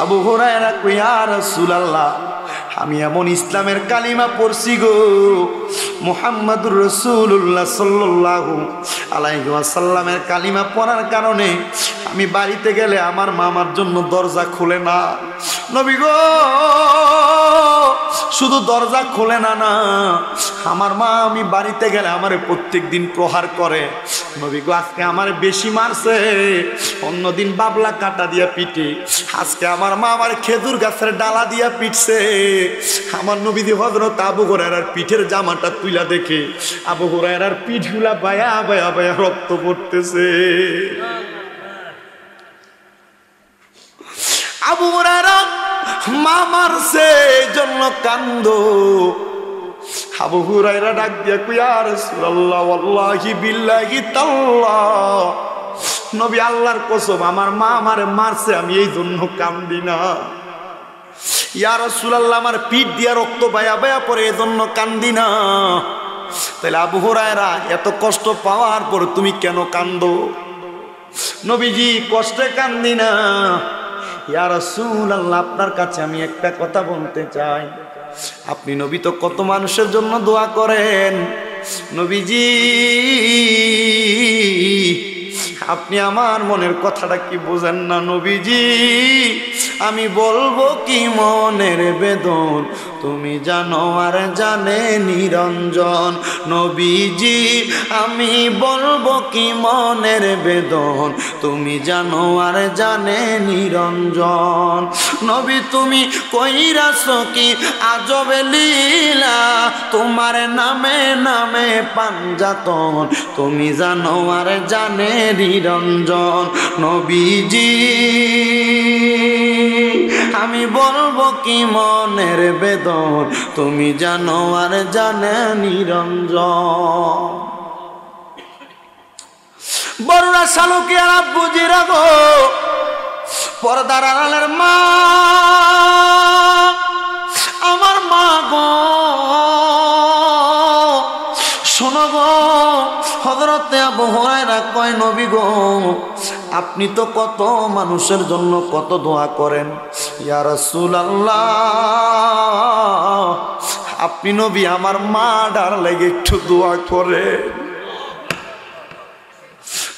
আবু হুরায়রা কই, ইয়া রাসূলুল্লাহ, আমি এমন ইসলামের কালিমা পড়ছি গো, মুহাম্মাদুর রাসূলুল্লাহ সাল্লাল্লাহু আলাইহি ওয়াসাল্লামের কালিমা পড়ার কারণে আমি বাড়িতে গেলে আমার মা আমার জন্য দরজা খুলে না। নবী গো, শুধু দরজা খোলে না, আমার মা আমি বাড়িতে গেলে আমারে প্রত্যেক দিন প্রহার করে। নবী গো, আজকে আমার বেশি মারছে, অন্যদিন বাবলা কাটা দিয়া পিটে, আজকে আমার মা আমার খেজুর গাছের ডালা দিয়া পিটছে। আমার নবীজি হযরত আবু হুরায়রার পিঠের জামাটা তুইলা দেখে আবু হুরায়রার পিঠগুলা বায়া বায়া বায়া রক্ত পড়তেছে। আবু হুরায়রা মা মারছে জন্য কান্দো। আবু হুরায়রা ডাক দিয়া কই, ইয়া রাসূলুল্লাহ, ওয়াল্লাহি বিল্লাহি তাল্লাহ, নবী আল্লাহর কসম আমার মা আমারে মারছে, আমি এই জন্য কান্দি না। ইয়া রাসূলুল্লাহ, আমার পিঠ দিয়া রক্ত বায়া বায়া পড়ে, এই জন্য কান্দি না। তাহলে আবু হুরায়রা এত কষ্ট পাওয়ার পর তুমি কেন কান্দো? নবীজি, কষ্টে কান্দি না। ইয়া রাসূলুল্লাহ, আপনার কাছে আমি একটা কথা বলতে চাই। আপনি নবী তো কত মানুষের জন্য দোয়া করেন, নবীজি আপনি আমার মনের কথাটা কি বোঝেন না? নবীজি, আমি বলবো কি মনের বেদন, তুমি জানো আর জানে নিরঞ্জন। নবীজি, আমি বলবো কি মনের বেদন, তুমি জানো আর জানে নিরঞ্জন। নবী, তুমি কইরাছো কি আজব লীলা, তোমার নামে নামে পাঞ্জাতন, তুমি জানো আর জানে নিরঞ্জন। নবীজি, আমি বলবো কি মনের বেদন, তুমি জানো আর জানে নিরঞ্জন। বড়রা শালুকিয়ার আব্বু জিরা গো, পর্দার আড়ালের মা, আমার মা গো, শোনো গো, হযরতে আবু হুরায়রা কয়, নবী গো, আপনি তো কত মানুষের জন্য কত দোয়া করেন, ইয়া রাসূলুল্লাহ, আপনি নবী আমার মা ডার লেগে একটু দোয়া করে।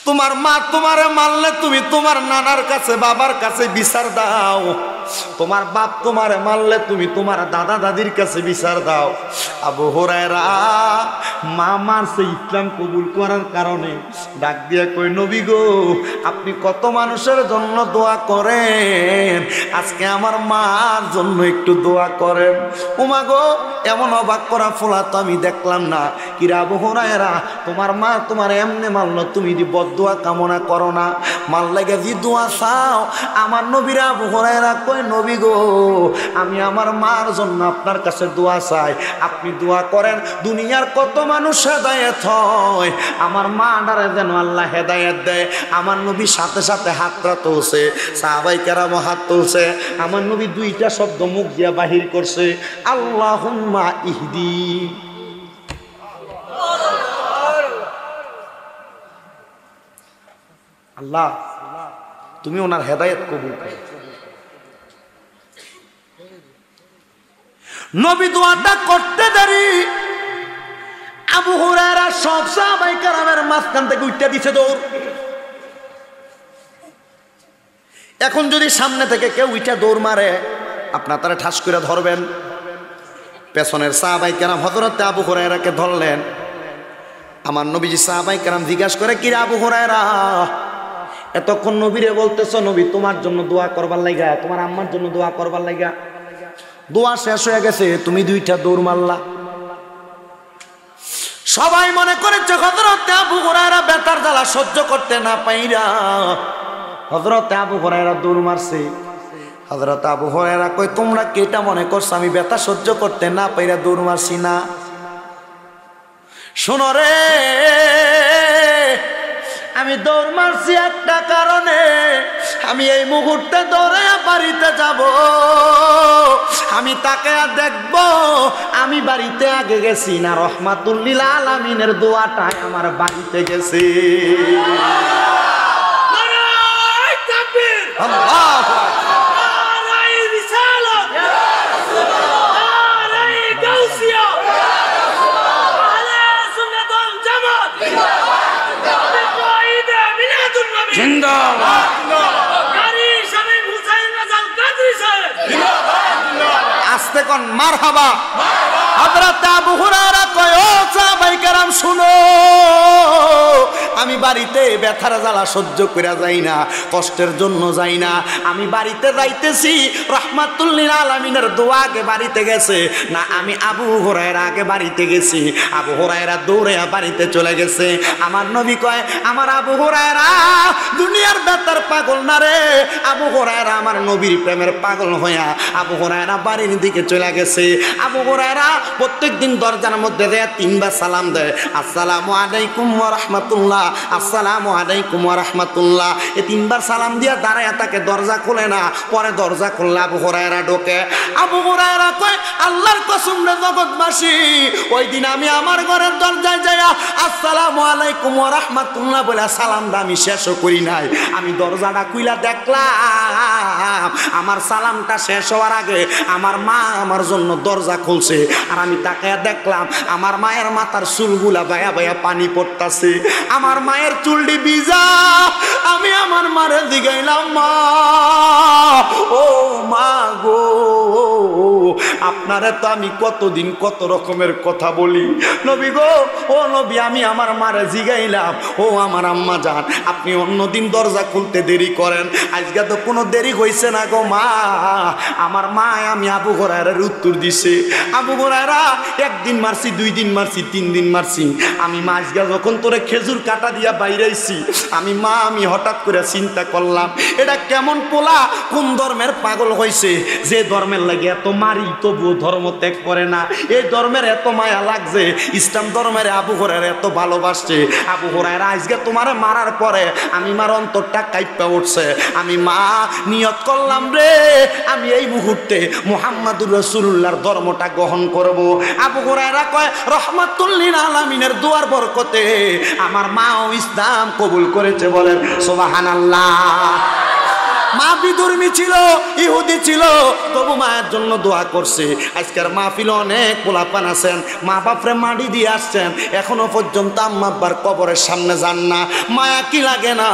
তোমার মা তোমারে মারলে তুমি তোমার নানার কাছে বাবার কাছে বিচার দাও, তোমার বাপ তোমারে মারলে তুমি তোমার দাদা দাদির কাছে বিচার দাও। আবু হুরায়রা মা মারছে ইসলাম কবুল করার কারণে ডাক দিয়ে কই, নবী গো, আপনি কত মানুষের জন্য দোয়া করেন, আজকে আমার মার জন্য একটু দোয়া করেন। উমা গো, এমন অবাক করা ফোলা তো আমি দেখলাম না। কিরা আবু হুরায়রা, তোমার মা তোমার এমনি মারলো, তুমি দি বদদোয়া কামনা করো না, মার লাগে যে দোয়া চাও। আমার নবীরা আবু হুরায়রা কই, নবী গো, আমি আমার মার জন্য আপনার কাছে দোয়া চাই, আপনি দোয়া করেন, দুনিয়ার কত মানুষ হেদায়েত হয়, আমার মা ডারে যেন আল্লাহ হেদায়েত দেয়। আমার নবী সাথে সাথে হাতটা তুলছে, সাহাবায়ে কেরাম হাত তুলছে, আমার নবী দুইটা শব্দ মুখ দিয়া বাহির করছে, আল্লাহুম্মা ইহদি। আল্লাহ, তুমি ওনার হেদায়েত কবুল করো। নবী দোয়াটা করতে দেরি, আবু হুরায়রা সব সাহাবায়ে কেরামের মাঝখান থেকে উঠতে দিছে দৌড়। এখন যদি সামনে থেকে কেউ উঠে দৌড় মারে, আপনার তারা ঠাস করে ধরবেন। পেছনের সাহাবায়ে কেরাম হযরতে আবু হুরায়রাকে ধরলেন। আমার নবীজি সাহাবায়ে কেরাম জিজ্ঞাসা করে, কি রে আবু হুরায়রা, এতক্ষণ নবীরে বলতেছ নবী তোমার জন্য দোয়া করবার লাগা, তোমার আম্মার জন্য দোয়া করবার লাগা, দোয়া শেষ হয়ে গেছে, তুমি দুইটা দৌড় মারলা। সবাই মনে করেছে হযরতে আবু হুরায়রা বেতার জ্বালা সহ্য করতে না পাইরা হযরতে আবু হুরায়রা দৌড় মারছে। হযরত আবু হুরায়রা কয় তোমরা কেটা মনে করছো আমি ব্যথা সহ্য করতে না পাইরা দৌড় মারছি না? শোনো রে, আমি দৌড় মারছি একটা কারণে, আমি এই মুহূর্তে দৌড়ে বাড়িতে যাব, আমি তাকে দেখব আমি বাড়িতে আগে গেছি না রহমাতুল লিল আলামিনের দোয়াটা আমার বাড়িতে গেছে। আল্লাহু আস্তে কোন মারহাবা। হযরত আবু হুরায়রা কয় ও সাহাবায়ে কেরাম শুনো, আমি বাড়িতে ব্যথার জ্বালা সহ্য করে যাই না, কষ্টের জন্য যাই না, আমি বাড়িতে যাইতেছি রহমাতুল লিল আলামিনের দোয়া আগে বাড়িতে গেছে না আমি আবু হুরায়রা আগে বাড়িতে গেছি? আবু হুরায়রা দৌড়ে বাড়িতে চলে গেছে। আমার নবী কয় আমার আবু হুরায়রা দুনিয়ার ব্যথার পাগল না রে, আবু হুরায়রা আমার নবীর প্রেমের পাগল হইয়া আবু হুরায়রা বাড়ির দিকে চলে গেছে। আবু হুরায়রা প্রত্যেকদিন দরজার মধ্যে দেয় তিনবার সালাম দেয়, আসসালামু আলাইকুম ওয়া রাহমাতুল্লাহ, আসসালামু আলাইকুম ওয়া রাহমাতুল্লাহ। এই তিনবার সালাম দিয়া দাঁড়ায় তাকে দরজা খুলে না, পরে দরজা খুললে আবু হুরায়রা ঢোকে। আবু হুরায়রা কয় আল্লাহর কসম রে জগৎবাসী, ওই দিন আমি আমার ঘরের দরজায় যাইয়া আসসালামু আলাইকুম ওয়া রাহমাতুল্লাহ বলে সালামটা আমি শেষও করি নাই, আমি দরজাটা খুইলা দেখলাম আমার সালামটা শেষ হওয়ার আগে আমার মা আমার জন্য দরজা খুলছে, আর আমি তাকে দেখলাম আমার মায়ের মাথার চুলগুলা বায়া বায়া পানি পড়তাছে, আমার মায়ের চুলটি ভিজা। আমি আমার মারে জিগাইলাম মা, ও মা গো, আপনারে তো আমি কতদিন কত রকমের কথা বলি, নবী গো ও নবী, আমি আমার মারে জিগাইলাম ও আমার আম্মা জান আপনি অন্যদিন দরজা খুলতে দেরি করেন, আজকে তো কোনো দেরি হইছে না গো মা। আমার মা আমি আবু হুরায়রার উত্তর দিছে, আবু হুরায়রা একদিন মারছি, 2 দিন মারছি, 3 দিন মারছি, আমি মা আজকে যখন তোরে খেজুর কাটা দিয়া বাইরাইছি আমি মা আমি হঠাৎ করে চিন্তা করলাম এটা কেমন পোলা, কোন ধর্মের পাগল হয়েছে যে ধর্মের লাগে এত মারি তবুও ধর্ম ত্যাগ করে না, এই ধর্মের এত মায়া লাগছে, ইসলাম ধর্মের আবু হুরায়রা এত ভালোবাসছে। আবু হুরায়রা আজকে তোমারে মারার পরে আমি মার অন্তরটা কাঁপা উঠছে, আমি মা নিয়ত করলাম রে আমি এই মুহূর্তে মুহাম্মাদুর রাসূলুল্লাহর ধর্মটা গ্রহণ করব। আবু হুরায়রা কয় রহমাতুল লিল আলামিনের দোয়ার বরকতে আমার মাও ইসলাম কবুল করেছে, বলেন সুবহানাল্লাহ। মা বিধর্মী ছিল, ইহুদি ছিল, তবু মায়ের জন্য দোয়া করছে। আজকের মাহফিলে অনেক পোলাপান আছেন মা বাপরে মাটি দিয়ে আসছেন, এখনো পর্যন্ত আম্মা আব্বার কবরের সামনে যান না, মায়া কি লাগে না?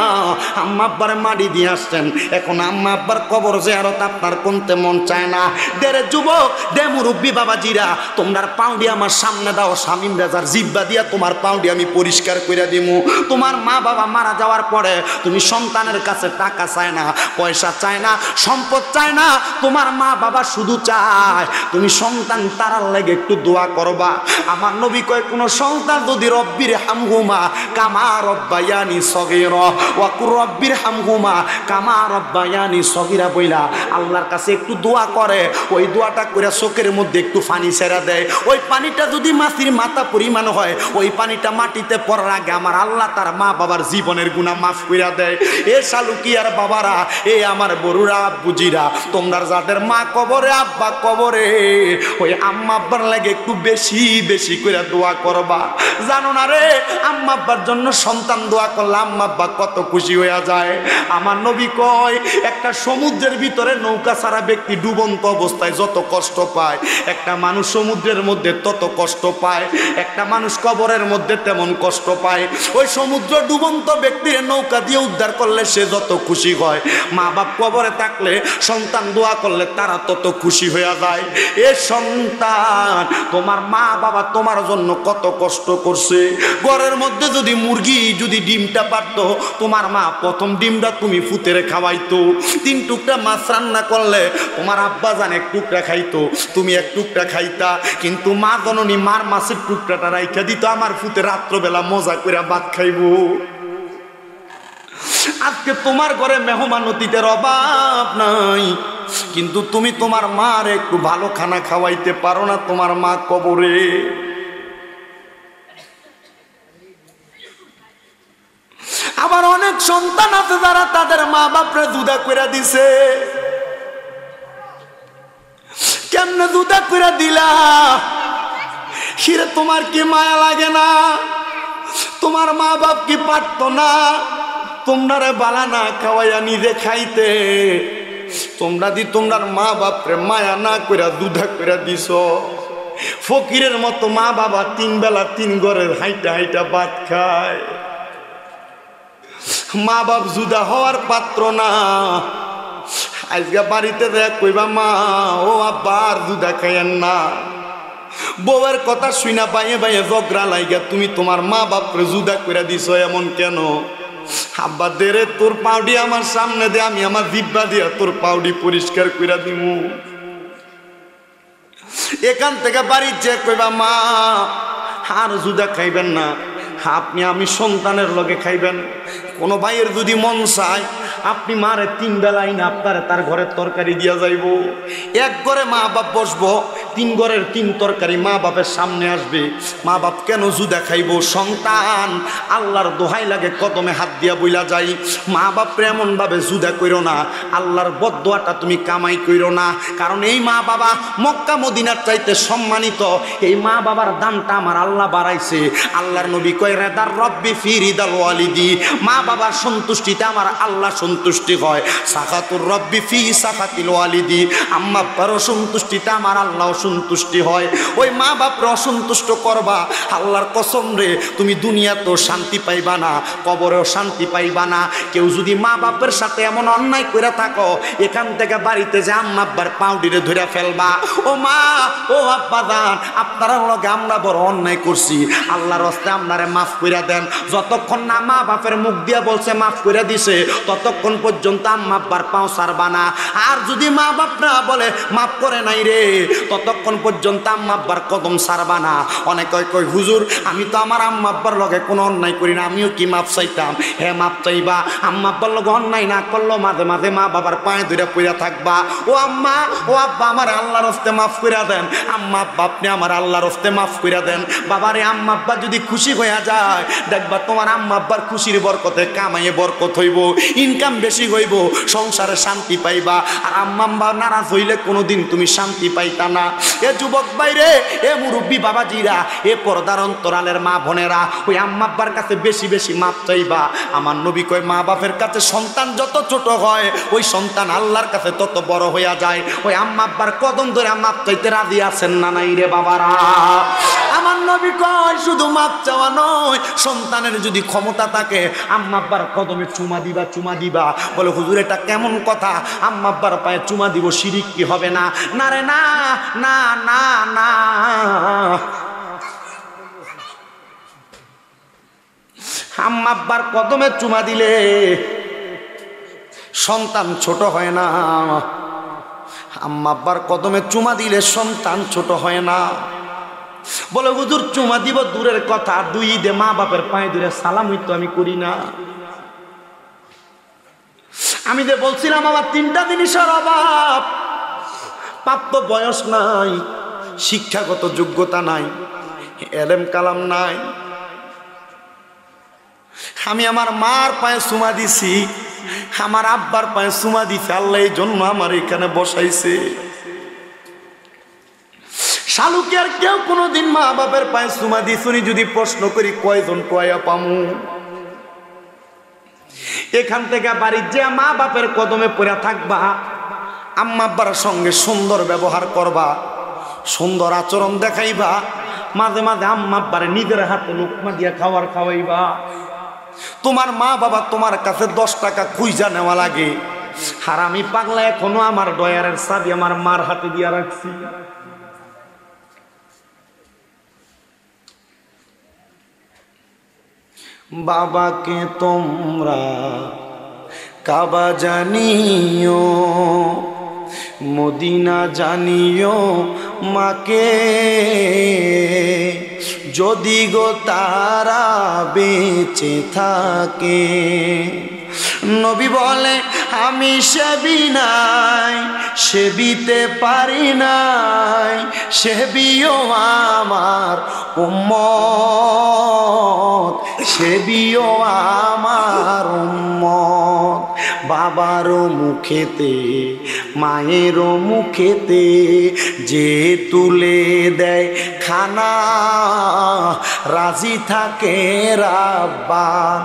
আম্মা আব্বারে মাটি দিয়ে আসছেন, এখন আম্মা আব্বার কবর জিয়ারত আপনার কোনতে মন চায় না? দেরে যুবক, দে মুরব্বী বাবাজিরা, তোমরার পাউডি আমার সামনে দাও, শামিম রাজার জিব্বা দিয়া তোমার পাউডি আমি পরিষ্কার করে দিমু। তোমার মা বাবা মারা যাওয়ার পরে তুমি সন্তানের কাছে টাকা চায় না, পয়সা চায় না, সম্পদ চায় না, তোমার মা বাবা শুধু চায় তুমি সন্তান তারার লাগে একটু দোয়া করবা। আমার নবী কয় কোন সন্তান যদি রব্বির হামহুমা কামা রব্বায়ানি সগীরা ওয়া কুর রব্বির হামহুমা কামা রব্বায়ানি সগীরা বইলা আল্লাহর কাছে একটু দোয়া করে, ওই দোয়াটা করে চোখের মধ্যে একটু পানি ছেড়ে দেয়, ওই পানিটা যদি মাছির মাথা পরিমাণ হয়, ওই পানিটা মাটিতে পড়ার আগে আমার আল্লাহ তার মা বাবার জীবনের গুনাহ মাফ করে দেয়। এ শালুকিয়ার বাবারা, এ আমার বড়ুরা বুজিরা, তোমরা যাদের মা কবরে আব্বা কবরে, ওই আম্মা আব্বার লাগে একটু বেশি বেশি করে দোয়া করবা। জানো না রে, আম্মা আব্বার জন্য সন্তান দোয়া করলে আম্মা আব্বা কত খুশি হয়ে যায়। আমার নবী কয় একটা সমুদ্রের ভিতরে নৌকা ছাড়া ব্যক্তি ডুবন্ত অবস্থায় যত কষ্ট পায়, একটা মানুষ সমুদ্রের মধ্যে তত কষ্ট পায়, একটা মানুষ কবরের মধ্যে তেমন কষ্ট পায়। ওই সমুদ্র ডুবন্ত ব্যক্তির নৌকা দিয়ে উদ্ধার করলে সে যত খুশি হয়, মা বাপ কবরে থাকলে সন্তান দোয়া করলে তারা তত খুশি হয়ে যায়। এ সন্তান, তোমার মা বাবা তোমার জন্য কত কষ্ট করছে। ঘরের মধ্যে যদি মুরগি যদি ডিমটা পারতো, তোমার মা প্রথম ডিমটা তুমি ফুতেরে খাওয়াইতো। 3 টুকরা মাছ রান্না করলে তোমার আব্বা জান 1 টুকরা খাইতো, তুমি 1 টুকরা খাইতা, কিন্তু মা জননী মার মাছের টুকরাটা রাইখা দিত, আমার ফুতে রাত্রবেলা মজা করে ভাত খাইবো। আজকে তোমার ঘরে মেহমান অতিথির অভাব নাই, কিন্তু তুমি তোমার মার একটু ভালো খানা খাওয়াইতে পারো না, তোমার মা কবরে। আবার অনেক সন্তান আছে যারা তাদের মা বাপরে জুদা কইরা দিছে। কেমনে জুদা কইরা দিলা? হিরে তোমার কি মায়া লাগে না? তোমার মা বাপ কি পারতো না তোমরা বালা না খাওয়াইয়া নিজে খাইতে? তোমরা দি তোমরার মা বাপরে মায়া না কইরা জুদা কইরা দিছ। ফকিরের মতো মা বাবা 3 বেলা 3 ঘরের হাইটা হাইটা ভাত খায়। মা বাপ জুদা হওয়ার পাত্র না। আজকে বাড়িতে দেখ কইবা মা ও আব্বা আর জুদা খাইয়েন না। বউয়ের কথা শুনা বাইয়ে বাইয়ে ঝগড়া লাইগা তুমি তোমার মা বাপরে জুদা করে দিছ। এমন কেন? আব্বা দে রে তোর পাউডি আমার সামনে দে, আমি আমার জিব্বা দিয়া তোর পাউডি পরিষ্কার করে দিমু। এখান থেকে বাড়ির যে কইবা মা আর জুদা খাইবেন না, আপনি আমি সন্তানের লগে খাইবেন। কোন ভাইয়ের যদি মন চায় আপনি মারে 3 বেলাই না আপনারে তার ঘরের তরকারি দিয়া যাইব। এক ঘরে মা বাপ বসবো, 3 ঘরের 3 তরকারি মা বাপের সামনে আসবে। মা বাপ কেন জুদা খাইব? সন্তান আল্লাহর দোহাই লাগে কদমে হাত দিয়া বইলা যাই, মা বাপরে এমন ভাবে জুদা কইরো না, আল্লাহর বদদোয়াটা তুমি কামাই কইরো না। কারণ এই মা বাবা মক্কা মদিনার চাইতে সম্মানিত। এই মা বাবার দামটা আমার আল্লাহ বাড়াইছে। আল্লাহর নবী কয় রেদার রব্বি ফি রিদাল ওয়ালিদি, মা বাবার সন্তুষ্টিতে আমার আল্লাহ সন্তুষ্টি হয়। সাখাতুর রব্বি ফি সাখাতিল ওয়ালিদি, আম্মা আব্বার অসন্তুষ্টিতে আমার আল্লাহ সন্তুষ্টি হয়। ওই মা বাপরে অসন্তুষ্ট করবা, আল্লাহর কসম রে তুমি দুনিয়াতেও শান্তি পাইবা না, কবরেও শান্তি পাইবা না। কেউ যদি মা বাপের সাথে এমন অন্যায় করে থাকো, এখান থেকে বাড়িতে যে আম্মা আব্বার পাউডিরে ধরে ফেলবা। ও মা ও আব্বা দান, আপনারা লগে আমরা বড় অন্যায় করছি, আল্লাহর রাস্তায় আপনারে মাফ করে দেন। যতক্ষণ না মা বাপের মুখ দিয়া বলছে মাফ করে দিছে, ততক্ষণ পর্যন্ত আম্মা আব্বার পাও ছাড়বা না। আর যদি মা বাপ না বলে মাফ করে নাই রে, ততক্ষণ পর্যন্ত আম্মা আব্বার কদম ছাড়বা না। অনেকে কয় হুজুর আমি তো আমার আম্মা আব্বার লগে কোনো অন্যায় করি না, আমিও কি মাফ চাইতাম? হ্যাঁ মাফ চাইবা। আম্মা আব্বার লগে অন্যায় না করলেও মাঝে মাঝে মা বাবার পায়ে ধরে পইরা থাকবা। ও আম্মা ও আব্বা আমার আল্লাহর হস্তে মাফ করে দেন। আম্মা আব্বা আপনি আমার আল্লাহর হস্তে মাফ করে দেন। বাবারে আম্মা আব্বা যদি খুশি হইয়া যায়, দেখবা তোমার আম্মা আব্বার খুশির বরকতে কামাইয়ে বরকত হইব, ইনকাম বেশি হইব, সংসারে শান্তি পাইবা। আর আম্মা আব্বা নারাজ হইলে কোনোদিন তুমি শান্তি পাইতা না। এ যুবক ভাইরে, এ মুরব্বী বাবাজিরা, এ পর্দার অন্তরালের মা বোনেরা, ওই আম্মা আব্বার কাছে বেশি বেশি মাপ চাইবা। আমার নবী কয় মা বাপের কাছে সন্তান যত ছোট হয়, ওই সন্তান আল্লাহর কাছে তত বড় হইয়া যায়। ওই আম্মা আব্বার কদম ধরে মাপ চাইতে রাজি আছেন না নাই রে বাবারা? আমার নবী কয় শুধু মাপ চাওয়া নয়, সন্তানের যদি ক্ষমতা থাকে আম্মা আব্বার কদমে চুমা দিবা, চুমা দিবা। বলে হুজুর এটা কেমন কথা? আম্মা আব্বার পায়ে চুমা দিব, শিরিক কি হবে না? না রে না না না না, আম্মা আব্বার কদমে চুমা দিলে সন্তান ছোট হয় না। আম্মা আব্বার কদমে চুমা দিলে সন্তান ছোট হয় না। বলে হুজুর চুমা দিব দূরের কথা, 2 ঈদে মা বাপের পায়ে ধরে সালাম হইতো আমি করি না। আমি যে বলছিলাম আমার 3টা জিনিসের অভাব, প্রাপ্ত বয়স নাই, শিক্ষাগত যোগ্যতা নাই, এলেম কালাম নাই। আমি আমার মার পায়ে চুমা দিছি, আমার আব্বার পায়ে চুমা দিছি, আল্লাহ এই জন্য আমার এখানে বসাইছে। শালুকে আর কেউ কোনোদিন মা বাপের পায়ে চুমা দিছুনি যদি প্রশ্ন করি কয়জন কয়া পামু? এখান থেকে বাড়ির যে মা বাপের কদমে পড়ে থাকবা, আম্মা আব্বার সঙ্গে সুন্দর ব্যবহার করবা, সুন্দর আচরণ দেখাইবা, মাঝে মাঝে আম্মা আব্বারে নিজের হাতে লোকমা দিয়া খাওয়াইবা। তোমার মা বাবা তোমার কাছে 10 টাকা খুঁজা নেওয়া লাগে, আর আমি পাগলা এখনো আমার ডয়ারের চাবি আমার মার হাতে দিয়া রাখছি। বাবাকে তোমরা কাবা জানিও, মদিনা জানিও মাকে, যদি গো তারা বেঁচে থাকে। নবী বলে আমি সেবি নাই, সেবিতে পারি নাই, সেবিও আমার উম্মত, সেবিও আমার উম্মত। বাবারও মুখেতে মায়েরও মুখেতে যে তুলে দেয় খানা, রাজি থাকে রাব্বান।